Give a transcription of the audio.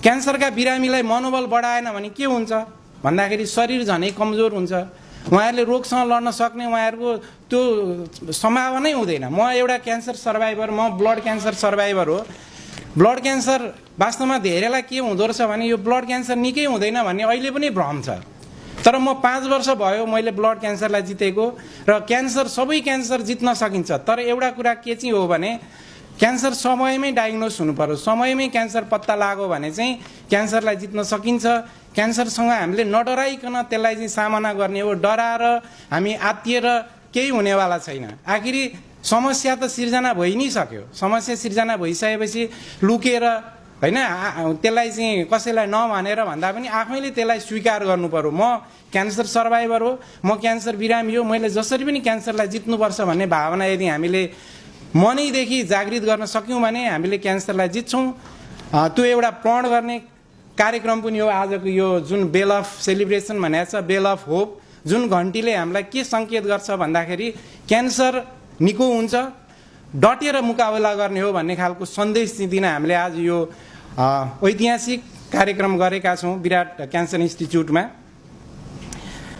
क्यान्सरका बिरामीलाई मनोबल बढाएन भने के हुन्छ भन्दाखेरि शरीर झनै कमजोर हुन्छ, उहाँहरूले रोगसँग लड्न सक्ने उहाँहरूको त्यो सम्भावनै हुँदैन। म एउटा क्यान्सर सर्भाइभर, म ब्लड क्यान्सर सर्भाइभर हो। ब्लड क्यान्सर वास्तवमा धेरैलाई के हुँदो रहेछ भने यो ब्लड क्यान्सर निकै हुँदैन भन्ने अहिले पनि भ्रम छ। तर म 5 वर्ष भयो मैले ब्लड क्यान्सरलाई जितेको, र क्यान्सर सबै क्यान्सर जित्न सकिन्छ। तर एउटा कुरा के चाहिँ हो भने क्यान्सर समयमै डायग्नोस हुनु पर्यो, समयमै क्यान्सर पत्ता लाग्यो भने चाहिँ क्यान्सरलाई जित्न सकिन्छ। क्यान्सरसँग हामीले नडराइकन त्यसलाई चाहिँ सामना गर्ने हो। डराएर हामी आत्तिएर केही हुनेवाला छैन। आखिरी समस्या त सिर्जना भइ नै सक्यो, समस्या सिर्जना भइसकेपछि लुकेर हैन त्यसलाई चाहिँ कसैलाई नभनेर भन्दा पनि आफैले त्यसलाई स्वीकार गर्नु पर्यो। म क्यान्सर सर्भाइभर हो, म क्यान्सर बिरामी हो, मैले जसरी पनि क्यान्सरलाई जित्नुपर्छ भन्ने भावना यदि हामीले मनैदेखि जागृत गर्न सक्यौँ भने हामीले क्यान्सरलाई जित्छौँ। त्यो एउटा प्रण गर्ने कार्यक्रम पनि हो आजको यो जुन बेल अफ सेलिब्रेसन भनेको छ, बेल अफ होप, जुन घन्टीले हामीलाई के सङ्केत गर्छ भन्दाखेरि क्यान्सर निको हुन्छ, डटेर मुकाबला गर्ने हो भन्ने खालको सन्देश दिन हामीले आज यो ऐतिहासिक कार्यक्रम गरेका छौँ विराट क्यान्सर इन्स्टिच्युटमा।